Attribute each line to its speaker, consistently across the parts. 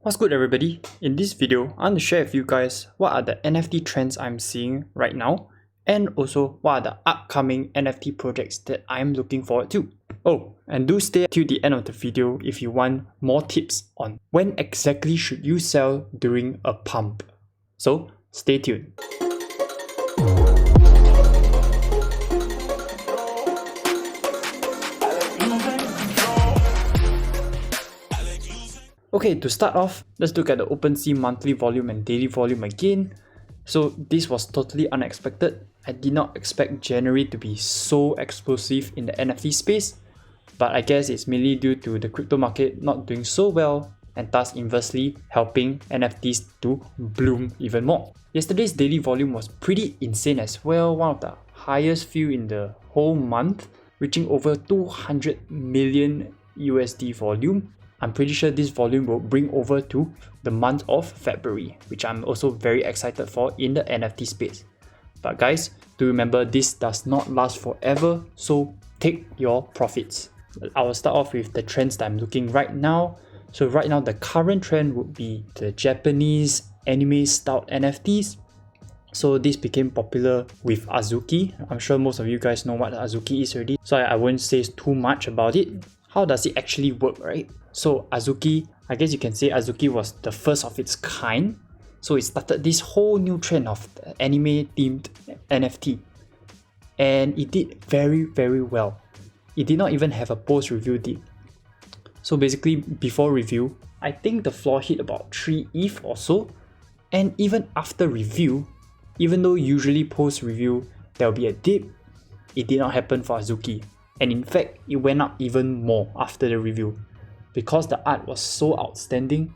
Speaker 1: What's good everybody? In this video, I want to share with you guys what are the NFT trends I'm seeing right now and also what are the upcoming NFT projects that I'm looking forward to. Oh, and do stay till the end of the video if you want more tips on when exactly should you sell during a pump. So stay tuned. Okay, to start off, let's look at the OpenSea monthly volume and daily volume again. So this was totally unexpected. I did not expect January to be so explosive in the NFT space, but I guess it's mainly due to the crypto market not doing so well and thus inversely helping NFTs to bloom even more. Yesterday's daily volume was pretty insane as well, one of the highest few in the whole month, reaching over 200 million USD volume. I'm pretty sure this volume will bring over to the month of February, which I'm also very excited for in the NFT space. But guys, do remember this does not last forever, so take your profits. I will start off with the trends that I'm looking right now. So right now the current trend would be the Japanese anime style NFTs. So this became popular with Azuki. I'm sure most of you guys know what Azuki is already, so I won't say too much about it. How does it actually work, right? So Azuki, I guess you can say Azuki was the first of its kind. So it started this whole new trend of anime themed NFT. And it did very, very well. It did not even have a post review dip. So basically before review, I think the floor hit about 3 ETH or so. And even after review, even though usually post review there will be a dip, it did not happen for Azuki. And in fact, it went up even more after the review. Because the art was so outstanding,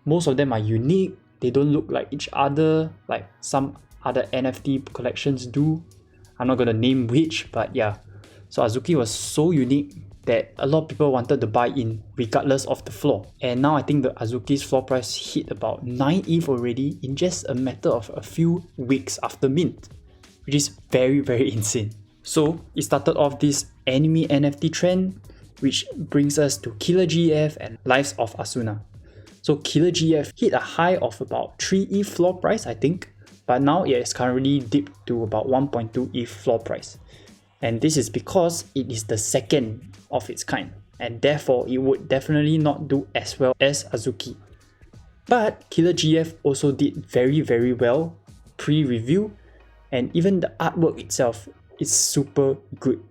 Speaker 1: most of them are unique, they don't look like each other like some other NFT collections do. I'm not going to name which, but yeah. So Azuki was so unique that a lot of people wanted to buy in regardless of the floor. And now I think the Azuki's floor price hit about 9 ETH already in just a matter of a few weeks after mint, which is very, very insane. So it started off this anime NFT trend, which brings us to Killer GF and Lives of Asuna. So Killer GF hit a high of about 3 ETH floor price, I think, but now it is currently dipped to about 1.2 ETH floor price. And this is because it is the second of its kind, and therefore it would definitely not do as well as Azuki. But Killer GF also did very, very well pre-review, and even the artwork itself is super good.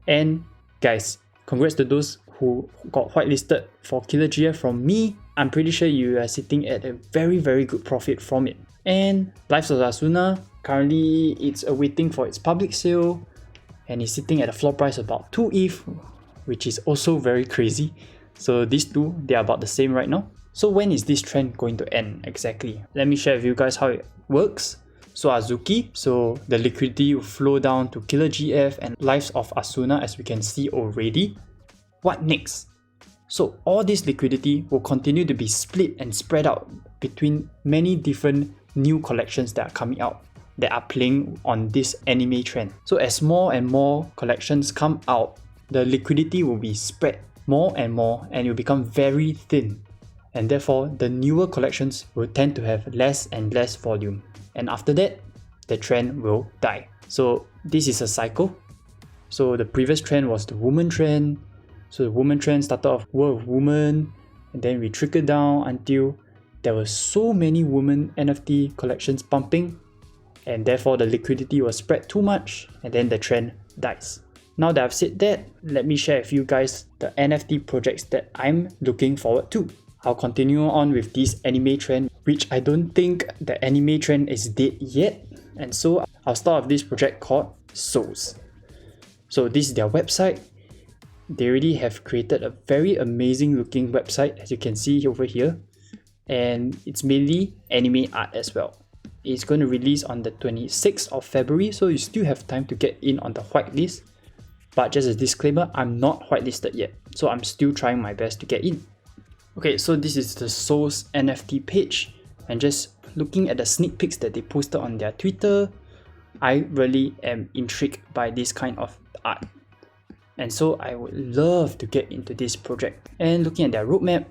Speaker 1: And guys, congrats to those who got whitelisted for Killer GF from me. I'm pretty sure you are sitting at a very, very good profit from it. And Lives of Asuna, currently it's awaiting for its public sale and it's sitting at a floor price about 2 ETH, which is also very crazy. So these two, they are about the same right now. So when is this trend going to end exactly? Let me share with you guys how it works. So Azuki, so the liquidity will flow down to Killer GF and Lives of Asuna as we can see already. What next? So all this liquidity will continue to be split and spread out between many different new collections that are coming out, that are playing on this anime trend. So as more and more collections come out, the liquidity will be spread more and more and it will become very thin. And therefore, the newer collections will tend to have less and less volume. And after that, the trend will die. So this is a cycle. So the previous trend was the woman trend. So the woman trend started off World of Woman, and then we trickled down until there were so many women NFT collections pumping, and therefore the liquidity was spread too much, and then the trend dies. Now that I've said that, let me share with you guys the NFT projects that I'm looking forward to. I'll continue on with this anime trend, which I don't think the anime trend is dead yet. And so I'll start with this project called Souls. So this is their website. They already have created a very amazing looking website, as you can see over here. And it's mainly anime art as well. It's going to release on the 26th of February, so you still have time to get in on the whitelist. But just a disclaimer, I'm not whitelisted yet, so I'm still trying my best to get in. Okay, so this is the Souls NFT page, and just looking at the sneak peeks that they posted on their Twitter, I really am intrigued by this kind of art. And so I would love to get into this project. And looking at their roadmap,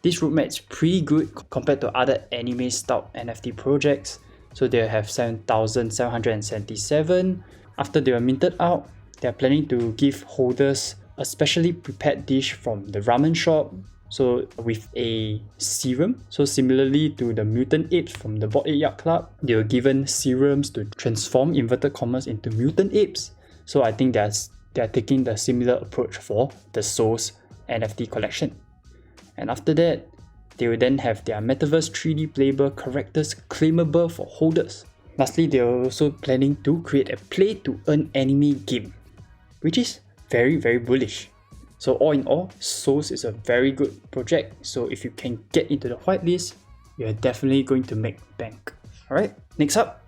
Speaker 1: This roadmap is pretty good compared to other anime style NFT projects. So they have 7,777. After they were minted out, they are planning to give holders a specially prepared dish from the ramen shop, so with a serum. So similarly to the mutant apes from the Bored Ape Yacht Club, they were given serums to transform inverted commas into mutant apes. So I think they are taking the similar approach for the Souls NFT collection. And after that, they will then have their Metaverse 3D playable characters claimable for holders. Lastly, they are also planning to create a play-to-earn anime game, which is very, very bullish. So all in all, Souls is a very good project. So if you can get into the whitelist, you're definitely going to make bank. Alright, next up,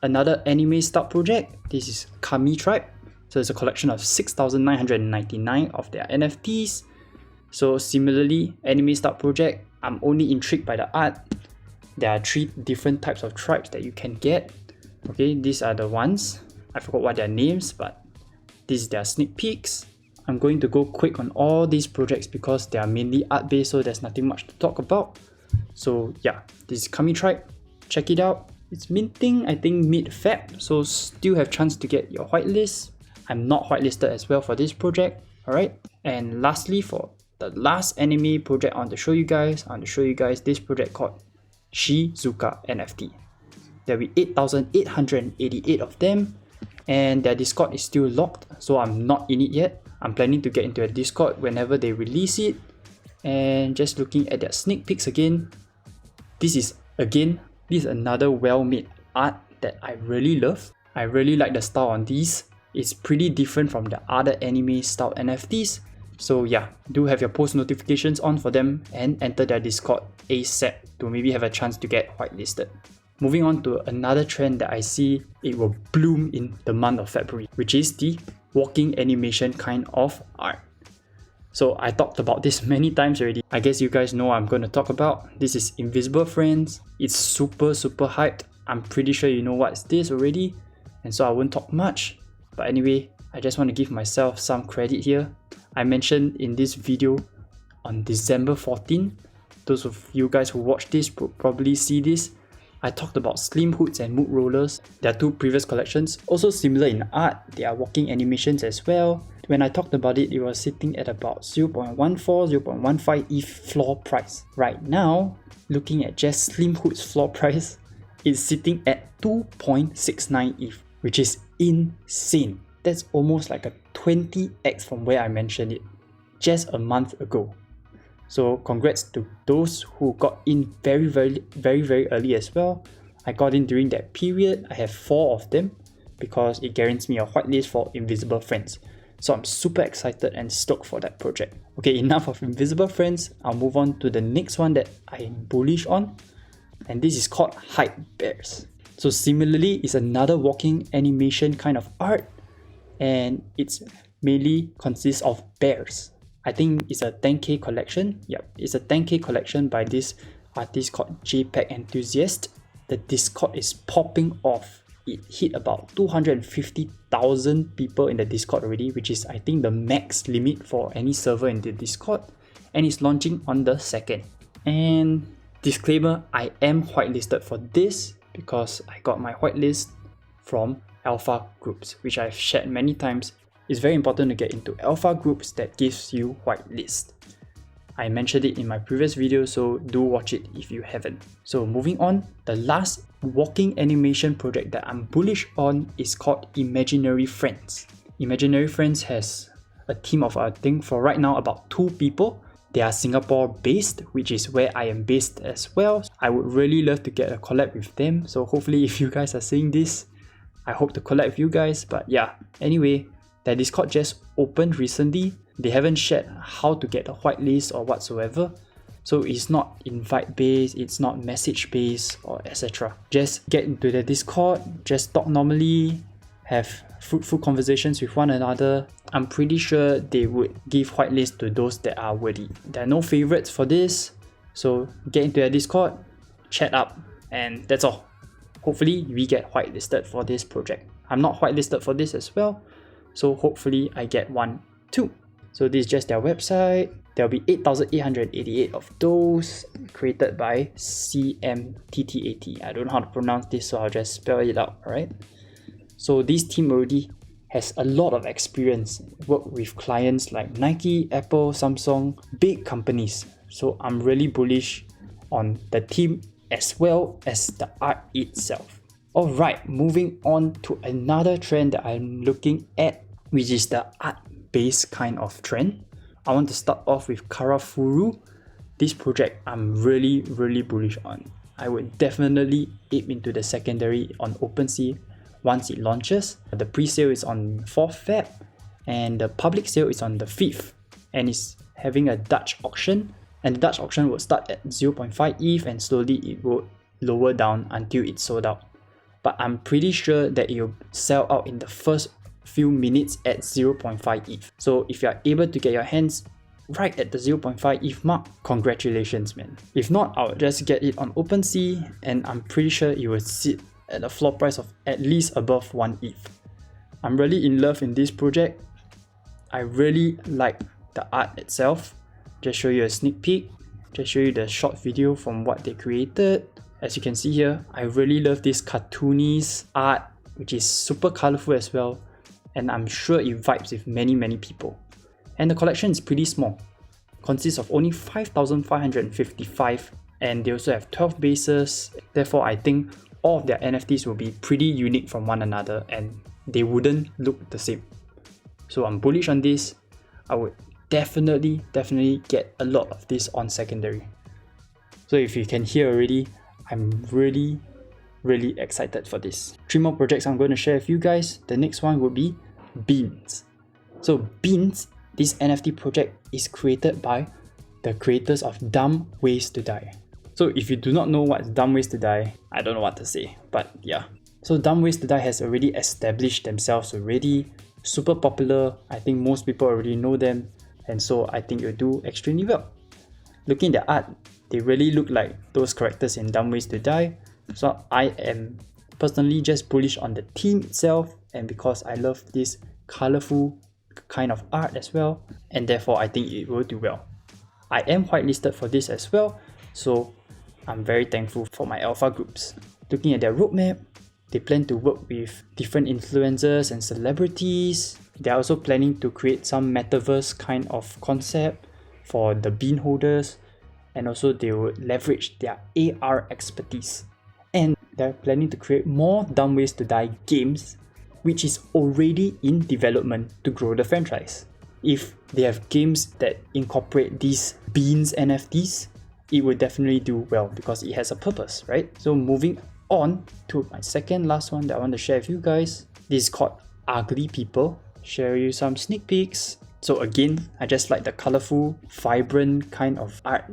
Speaker 1: another anime style project. This is Kami Tribe. So it's a collection of 6,999 of their NFTs. So similarly, anime style project, I'm only intrigued by the art. There are 3 different types of tribes that you can get. Okay, these are the ones. I forgot what their names, but these are their sneak peeks. I'm going to go quick on all these projects because they are mainly art based, so there's nothing much to talk about. So yeah, this is Kami Tribe. Check it out. It's minting, I think mid-Feb, so still have chance to get your whitelist. I'm not whitelisted as well for this project. Alright, and lastly, for the last anime project I want to show you guys, this project called Shizuka Nft. There will be 8,888 of them, and their Discord is still locked, so I'm not in it yet. I'm planning to get into a Discord whenever they release it. And just looking at their sneak peeks again, this is another well-made art that I really love. I really like the style on these. It's pretty different from the other anime style NFTs. So yeah, do have your post notifications on for them and enter their Discord ASAP to maybe have a chance to get whitelisted. Moving on to another trend that I see it will bloom in the month of February, which is the walking animation kind of art. So I talked about this many times already. I guess you guys know what I'm going to talk about. This is Invisible Friends. It's super hyped. I'm pretty sure you know what's this already, and so I won't talk much. But anyway, I just want to give myself some credit here. I mentioned in this video on December 14. Those of you guys who watch this probably see this. I talked about Slim Hoods and Mood Rollers. There are 2 previous collections, also similar in art. They are walking animations as well. When I talked about it, it was sitting at about 0.14, 0.15 ETH floor price. Right now, looking at just Slim Hoods floor price, it's sitting at 2.69 ETH, which is insane. That's almost like a 20x from where I mentioned it just a month ago. So congrats to those who got in very early as well. I got in during that period. I have 4 of them because it guarantees me a whitelist for Invisible Friends. So I'm super excited and stoked for that project. Okay, enough of Invisible Friends. I'll move on to the next one that I am bullish on. And this is called Hype Bears. So similarly, it's another walking animation kind of art. And it's mainly consists of bears. I think it's a 10k collection. Yep, it's a 10k collection by this artist called JPEG Enthusiast. The Discord is popping off. It hit about 250,000 people in the Discord already, which is I think the max limit for any server in the Discord. And it's launching on the 2nd. And disclaimer, I am whitelisted for this because I got my whitelist from alpha groups, which I've shared many times. It's very important to get into alpha groups that gives you whitelist. I mentioned it in my previous video, so do watch it if you haven't. So moving on, the last walking animation project that I'm bullish on is called Imaginary Friends. Imaginary Friends has a team of, I think for right now, about 2 people. They are Singapore based, which is where I am based as well. I would really love to get a collab with them. So hopefully if you guys are seeing this, I hope to collab with you guys. But yeah, anyway, their Discord just opened recently. They haven't shared how to get a whitelist or whatsoever. So it's not invite based, it's not message based or etc. Just get into the Discord, just talk normally, have fruitful conversations with one another. I'm pretty sure they would give whitelist to those that are worthy. There are no favorites for this. So get into their Discord, chat up, and that's all. Hopefully we get whitelisted for this project. I'm not whitelisted for this as well, so hopefully I get one too. So this is just their website. There'll be 8,888 of those created by CMTTAT. I don't know how to pronounce this, so I'll just spell it out, alright? So this team already has a lot of experience, work with clients like Nike, Apple, Samsung, big companies. So I'm really bullish on the team as well as the art itself. Alright, moving on to another trend that I'm looking at, which is the art-based kind of trend. I want to start off with Furu. This project I'm really bullish on. I would definitely aim into the secondary on OpenSea once it launches. The pre-sale is on 4th Feb and the public sale is on the 5th, and it's having a Dutch auction, and the Dutch auction will start at 0.5 ETH and slowly it will lower down until it's sold out. But I'm pretty sure that it will sell out in the first few minutes at 0.5 ETH. So if you are able to get your hands right at the 0.5 ETH mark, congratulations, man. If not, I'll just get it on OpenSea and I'm pretty sure it will sit at a floor price of at least above 1 ETH. I'm really in love in this project. I really like the art itself. Just show you a sneak peek, just show you the short video from what they created. As you can see here, I really love this cartoonish art, which is super colorful as well, and I'm sure it vibes with many people. And the collection is pretty small, consists of only 5,555, and they also have 12 bases. Therefore, I think all of their NFTs will be pretty unique from one another and they wouldn't look the same. So I'm bullish on this. I would definitely get a lot of this on secondary. So if you can hear already, I'm really excited for this. 3 more projects I'm going to share with you guys. The next one will be Beans. So Beans, this NFT project is created by the creators of Dumb Ways to Die. So if you do not know what's Dumb Ways to Die, I don't know what to say, but yeah. So Dumb Ways to Die has already established themselves already, super popular. I think most people already know them, and so I think you'll do extremely well. Looking at the art, they really look like those characters in Dumb Ways to Die. So I am personally just bullish on the team itself, and because I love this colorful kind of art as well, and therefore I think it will do well. I am whitelisted for this as well, so I'm very thankful for my alpha groups. Looking at their roadmap, they plan to work with different influencers and celebrities. They're also planning to create some metaverse kind of concept for the bean holders, and also they will leverage their AR expertise. And they're planning to create more Dumb Ways to Die games, which is already in development to grow the franchise. If they have games that incorporate these Beans NFTs, it will definitely do well because it has a purpose, right? So moving on to my second last one that I want to share with you guys. This is called Ugly People. Share you some sneak peeks. So again, I just like the colorful, vibrant kind of art,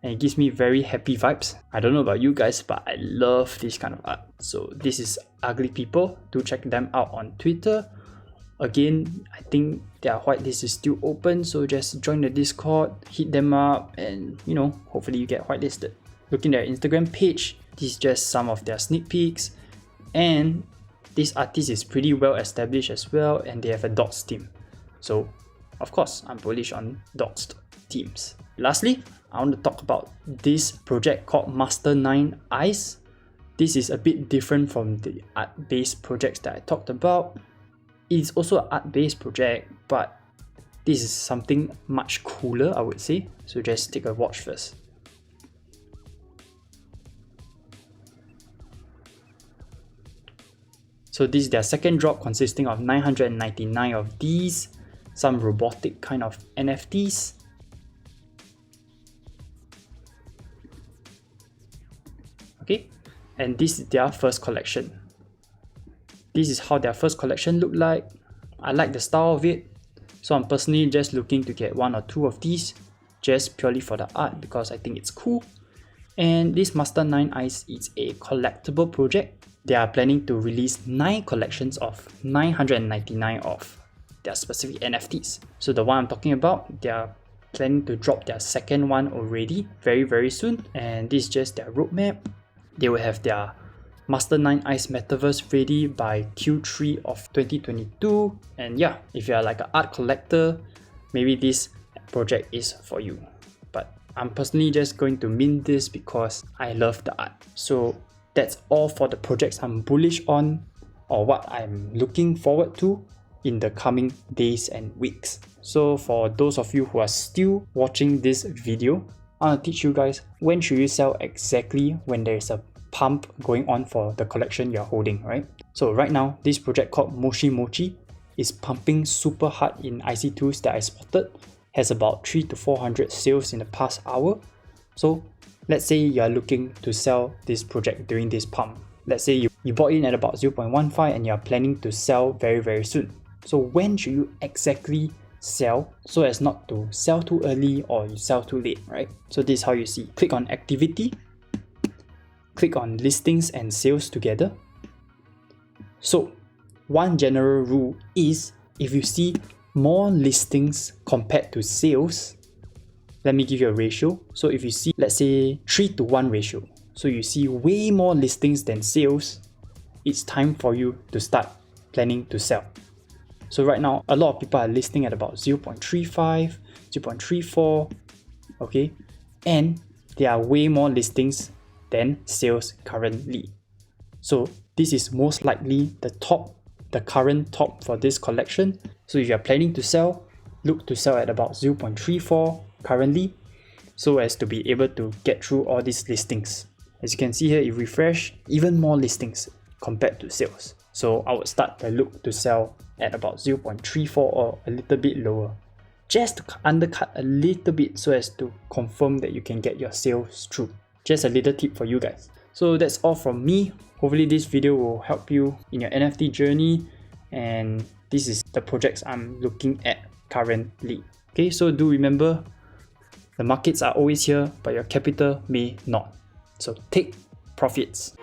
Speaker 1: and it gives me very happy vibes. I don't know about you guys, but I love this kind of art. So this is Ugly People. Do check them out on Twitter. Again, I think their whitelist is still open, so just join the Discord, hit them up, and hopefully you get whitelisted. Looking at their Instagram page, this is just some of their sneak peeks, and this artist is pretty well established as well, and they have a dots team. So of course, I'm bullish on dots teams. Lastly, I want to talk about this project called Master 9 Eyes. This is a bit different from the art-based projects that I talked about. It's also an art-based project, but this is something much cooler, I would say. So just take a watch first. So this is their second drop, consisting of 999 of these, some robotic kind of NFTs. Okay, and this is their first collection. This is how their first collection looked like. I like the style of it, so I'm personally just looking to get 1 or 2 of these, just purely for the art because I think it's cool. And this Master 9 Eyes is a collectible project. They are planning to release 9 collections of 999 of their specific NFTs. So the one I'm talking about, they are planning to drop their second one already very soon, and this is just their roadmap. They will have their Master 9 Eyes Metaverse ready by Q3 of 2022. And yeah, if you are like an art collector, maybe this project is for you. But I'm personally just going to mint this because I love the art. So that's all for the projects I'm bullish on, or what I'm looking forward to in the coming days and weeks. So for those of you who are still watching this video, I want to teach you guys when should you sell exactly when there's a pump going on for the collection you're holding, right? So right now, this project called Moshi Mochi is pumping super hard in IC2s that I spotted, has about 300 to 400 sales in the past hour. So let's say you are looking to sell this project during this pump. Let's say you bought in at about 0.15 and you are planning to sell very soon. So when should you exactly sell so as not to sell too early or you sell too late, right? So this is how you see. Click on activity, click on listings and sales together. So one general rule is if you see more listings compared to sales, let me give you a ratio. So if you see, let's say 3:1 ratio, so you see way more listings than sales, it's time for you to start planning to sell. So right now, a lot of people are listing at about 0.35, 0.34, okay? And there are way more listings than sales currently. So this is most likely the current top for this collection. So if you're planning to sell, look to sell at about 0.34 currently, so as to be able to get through all these listings. As you can see here, if you refresh, even more listings compared to sales. So I would start the look to sell at about 0.34 or a little bit lower, just to undercut a little bit so as to confirm that you can get your sales through. Just a little tip for you guys. So that's all from me. Hopefully this video will help you in your NFT journey, and this is the projects I'm looking at currently. Okay, so do remember, the markets are always here, but your capital may not. So take profits.